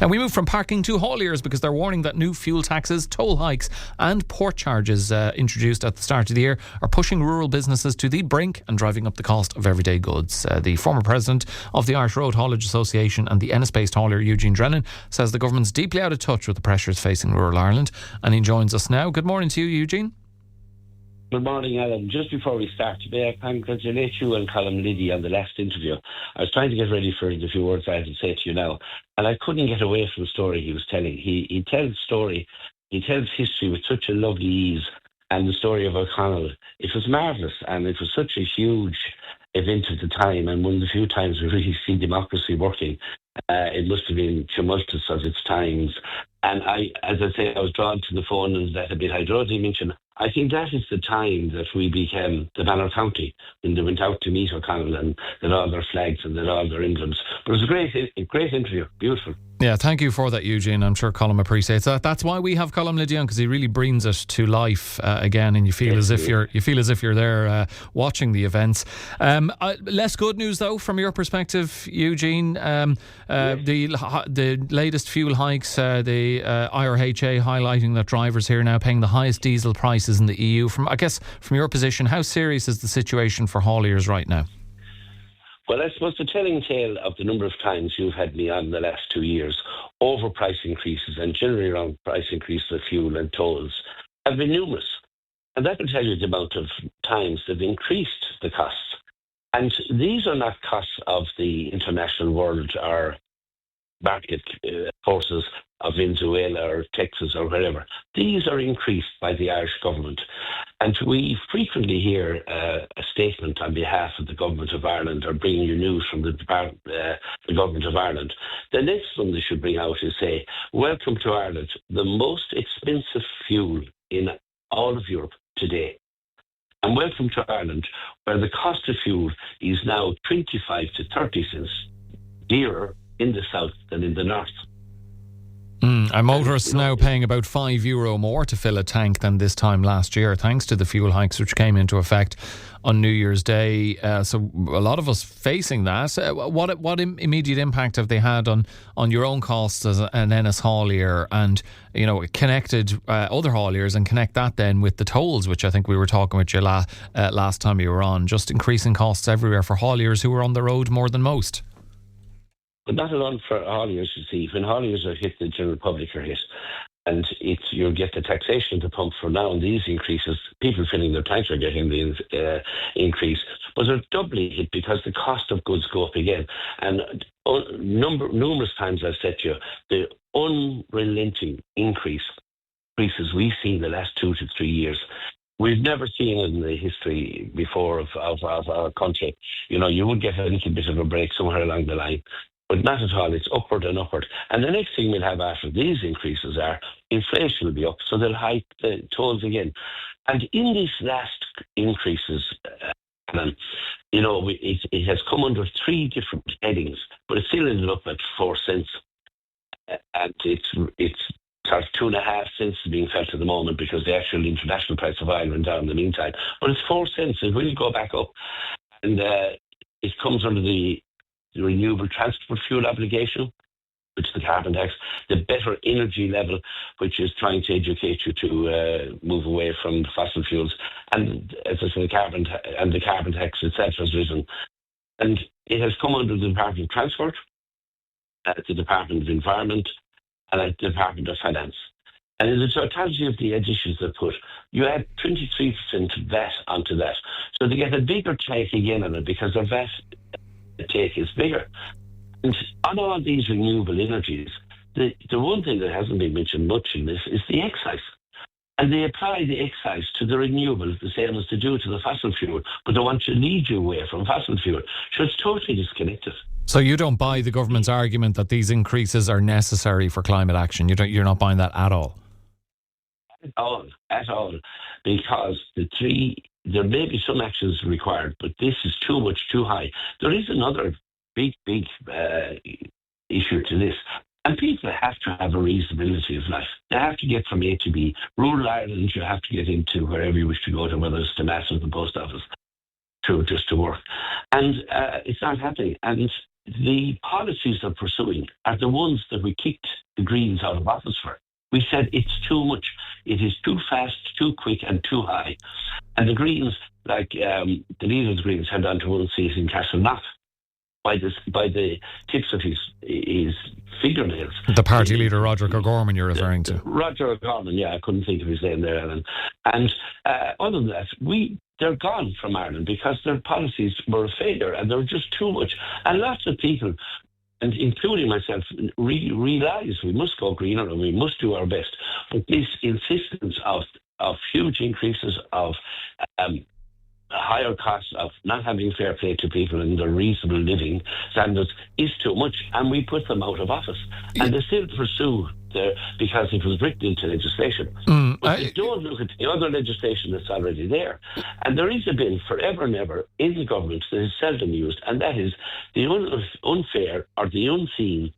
Now we move from parking to hauliers because they're warning that new fuel taxes, toll hikes and port charges introduced at the start of the year are pushing rural businesses to the brink and driving up the cost of everyday goods. The former president of the Irish Road Haulage Association and the Ennis-based haulier Eugene Drennan says the government's deeply out of touch with the pressures facing rural Ireland, and he joins us now. Good morning to you, Eugene. Good morning, Alan. Just before we start, may I congratulate you and Colm Liddy on the last interview. I was trying to get ready for the few words I had to say to you now, and I couldn't get away from the story he was telling. He tells history with such a lovely ease, and the story of O'Connell, it was marvellous, and it was such a huge event at the time, and one of the few times we really see democracy working. It must have been tumultuous of its times. And as I say, I was drawn to the phone and that a bit. I'd already mentioned, I think that is the time that we became the Banner County, when they went out to meet O'Connell and that all their flags and that all their emblems. But it was a great interview, beautiful. Yeah, thank you for that, Eugene. I'm sure Colm appreciates that. That's why we have Colm Liddy on, because he really brings it to life again, and you feel as if you're there watching the events. Less good news though, from your perspective, Eugene. The latest fuel hikes, the IRHA highlighting that drivers here are now paying the highest diesel prices in the EU. From your position, how serious is the situation for hauliers right now? Well, I suppose the telling tale of the number of times you've had me on the last 2 years over price increases and generally around price increases of fuel and tolls have been numerous. And that will tell you the amount of times they've increased the costs. And these are not costs of the international world or market forces of Venezuela or Texas or wherever. These are increased by the Irish government. And we frequently hear a statement on behalf of the Government of Ireland or bringing you news from the Government of Ireland. The next one they should bring out is say, welcome to Ireland, the most expensive fuel in all of Europe today. And welcome to Ireland, where the cost of fuel is now 25 to 30 cents dearer in the south than in the north. And motorists now paying about €5 more to fill a tank than this time last year, thanks to the fuel hikes which came into effect on New Year's Day. So a lot of us facing that. What immediate impact have they had on your own costs as an Ennis haulier, and connected other hauliers, and connect that then with the tolls, which I think we were talking with you last time you were on, just increasing costs everywhere for hauliers who are on the road more than most? But not alone for hauliers, you see. When hauliers are hit, the general public are hit. And you'll get the taxation at the pump for now, and these increases, people filling their tanks are getting the increase. But they're doubly hit because the cost of goods go up again. And numerous times I've said to you, the unrelenting increases we've seen in the last 2 to 3 years. We've never seen it in the history before of our country. You would get a little bit of a break somewhere along the line. But not at all. It's upward and upward. And the next thing we'll have after these increases are inflation will be up, so they'll hike the tolls again. And in these last increases, it has come under 3 different headings, but it still ended up at 4 cents. And it's sort of 2.5 cents being felt at the moment because the actual international price of oil went down in the meantime. But it's 4 cents. It will go back up. And it comes under the renewable transport fuel obligation, which is the carbon tax, the better energy level, which is trying to educate you to move away from fossil fuels, and as I say, the carbon tax, etc., has risen, and it has come under the Department of Transport, the Department of Environment, and the Department of Finance. And in the totality of the additions they put, you add 23% VAT onto that, so they get a bigger take again on it because the VAT take is bigger. And on all these renewable energies, the one thing that hasn't been mentioned much in this is the excise. And they apply the excise to the renewables the same as they do to the fossil fuel, but they want to lead you away from fossil fuel. So it's totally disconnected. So you don't buy the government's argument that these increases are necessary for climate action? You're not buying that at all? At all. Because there may be some actions required, but this is too much, too high. There is another big issue to this. And people have to have a reasonability of life. They have to get from A to B. Rural Ireland, you have to get into wherever you wish to go to, whether it's to Mass or the post office, just to work. And it's not happening. And the policies they're pursuing are the ones that we kicked the Greens out of office for. We said it's too much. It is too fast, too quick, and too high. And the Greens, like the leader of the Greens, had on to one seat in Castleknock by the tips of his fingernails. The party leader, Roderick O'Gorman, you're referring to. Roger O'Gorman, yeah, I couldn't think of his name there, Alan. And other than that, they're gone from Ireland because their policies were a failure and they were just too much. And lots of people, and including myself, realise we must go greener and we must do our best. But this insistence of huge increases of higher costs of not having fair play to people and their reasonable living standards is too much, and we put them out of office. And they still pursue because it was written into legislation. But they don't look at the other legislation that's already there. And there is a bill forever and ever in the government that is seldom used, and that is the unfair or the unseen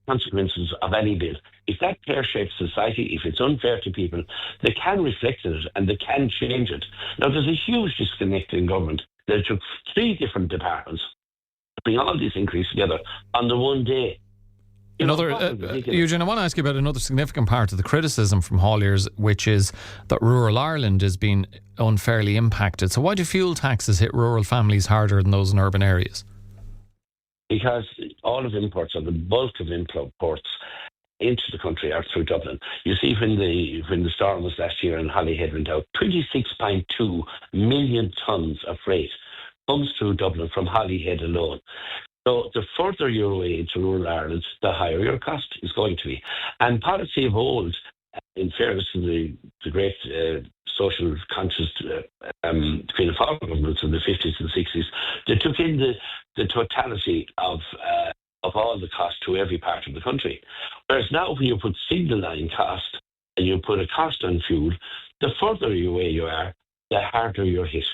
consequences of any bill. If that pear-shaped society, if it's unfair to people, they can reflect it and they can change it. Now, there's a huge disconnect in government. They took 3 different departments to bring all these increases together on the one day. Eugene, I want to ask you about another significant part of the criticism from Hauliers, which is that rural Ireland is being unfairly impacted. So why do fuel taxes hit rural families harder than those in urban areas? Because all of imports, or the bulk of imports into the country, are through Dublin. You see, when the storm was last year and Holyhead went out, 26.2 million tonnes of freight comes through Dublin from Holyhead alone. So the further you're away into rural Ireland, the higher your cost is going to be. And policy of old, in fairness to the great social conscious Queen of Fall governments in the 50s and 60s, they took in the totality of all the cost to every part of the country. Whereas now when you put single line cost and you put a cost on fuel, the further away you are, the harder you're hit.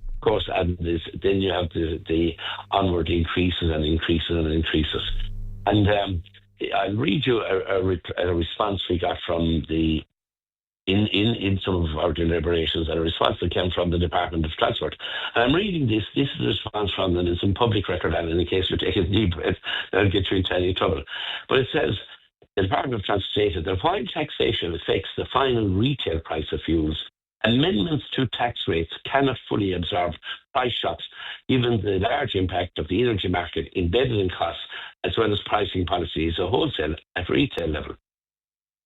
Of course, and then you have the onward increases and increases and increases. And I'll read you a response we got from in some of our deliberations, and a response that came from the Department of Transport. And I'm reading this. This is a response from them. It's in public record, and in case you take a deep breath, that'll get you into any trouble. But it says, the Department of Transport stated that while taxation affects the final retail price of fuels, amendments to tax rates cannot fully absorb price shocks, given the large impact of the energy market embedded in costs, as well as pricing policies at wholesale at retail level.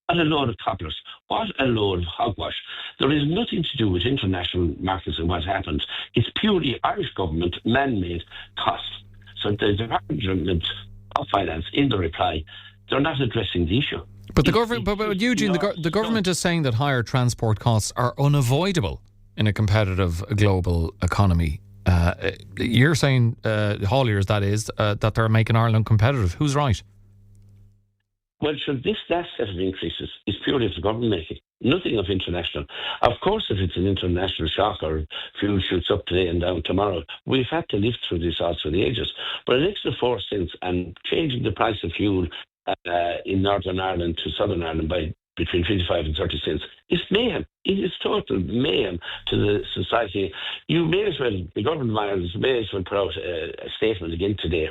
What a load of cobblers. What a load of hogwash. There is nothing to do with international markets and what's happened. It's purely Irish government man-made costs. So the Department of Finance, in the reply, they're not addressing the issue. But the government, but Eugene, the government is saying that higher transport costs are unavoidable in a competitive global economy. You're saying, Hauliers, that is, that they're making Ireland competitive. Who's right? Well, sure, this last set of increases is purely of the government making, nothing of international. Of course, if it's an international shock or fuel shoots up today and down tomorrow, we've had to live through this all through the ages. But an extra 4 cents and changing the price of fuel in Northern Ireland to Southern Ireland by between 25 and 30 cents is mayhem. It is total mayhem to the society. You may as well, the government of Ireland may as well put out a statement again today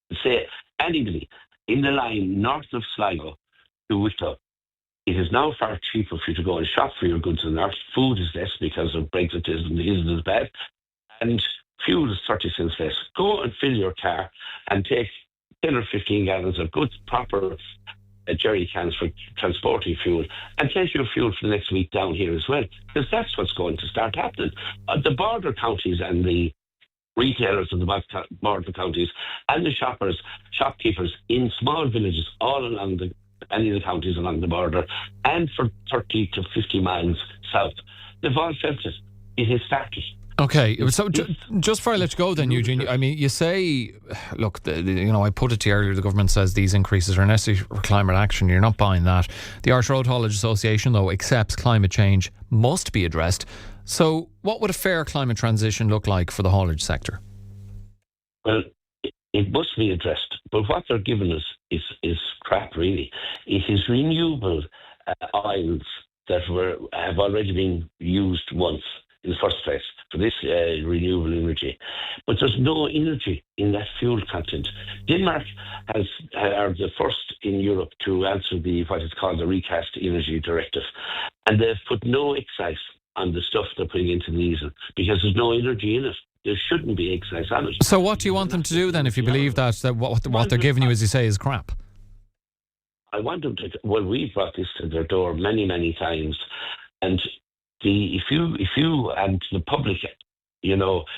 and say anybody in the line north of Sligo to Wicklow, it is now far cheaper for you to go and shop for your goods in the north. Food is less because of Brexit isn't as bad, and fuel is 30 cents less. Go and fill your car and take 10 or 15 gallons of good, proper jerry cans for transporting fuel, and take your fuel for the next week down here as well, because that's what's going to start happening. The border counties and the retailers of the border counties and the shopkeepers in small villages all along any of the counties along the border and for 30 to 50 miles south, they've all felt it. It has started. Okay, so just before I let you go then, Eugene, I mean, you say, look, I put it to you earlier, the government says these increases are necessary for climate action. You're not buying that. The Irish Road Haulage Association, though, accepts climate change must be addressed. So what would a fair climate transition look like for the haulage sector? Well, it must be addressed, but what they're giving us is crap, really. It is renewable oils that have already been used once. in the first place for this renewable energy. But there's no energy in that fuel content. Denmark are the first in Europe to answer what is called the Recast Energy Directive. And they've put no excise on the stuff they're putting into diesel because there's no energy in it. There shouldn't be excise on it. So what do you want them to do then if you believe that what they're giving you, as you say, is crap? I want them to. Well, we've brought this to their door many, many times, and if you and the public,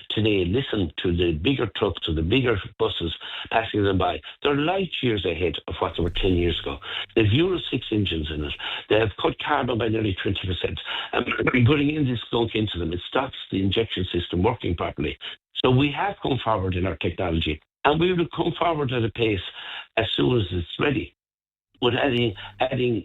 today listen to the bigger trucks or the bigger buses passing them by, they're light years ahead of what they were 10 years ago. They've Euro 6 engines in it. They have cut carbon by nearly 20%. And putting in this gunk into them, it stops the injection system working properly. So we have come forward in our technology, and we will come forward at a pace as soon as it's ready. But adding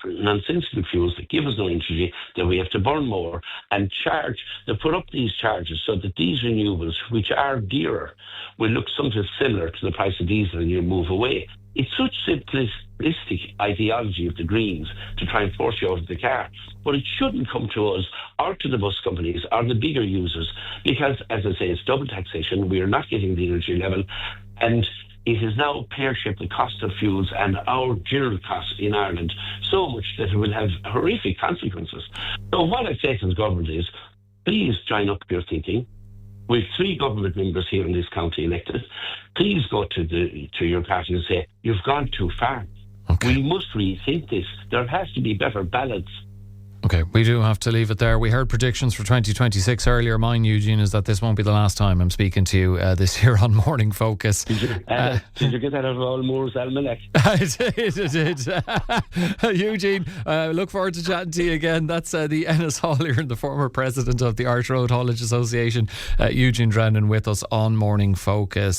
nonsensical fuels that give us no energy, that we have to burn more and charge. They put up these charges so that these renewables, which are dearer, will look something similar to the price of diesel, and you move away. It's such simplistic ideology of the Greens to try and force you out of the car. But it shouldn't come to us or to the bus companies or the bigger users because, as I say, it's double taxation. We are not getting the energy level. And it is now pear-shaped the cost of fuels and our general costs in Ireland so much that it will have horrific consequences. So what I say to the government is, please join up your thinking. We've 3 government members here in this county elected. Please go to your party and say, you've gone too far. Okay. We must rethink this. There has to be better balance. Okay, we do have to leave it there. We heard predictions for 2026 earlier. Mine, Eugene, is that this won't be the last time I'm speaking to you this year on Morning Focus. Did you get that out of all Moore's almanac? I did. Eugene, look forward to chatting to you again. That's the Ennis Haulier and the former president of the Irish Road Haulage Association, Eugene Drennan, with us on Morning Focus.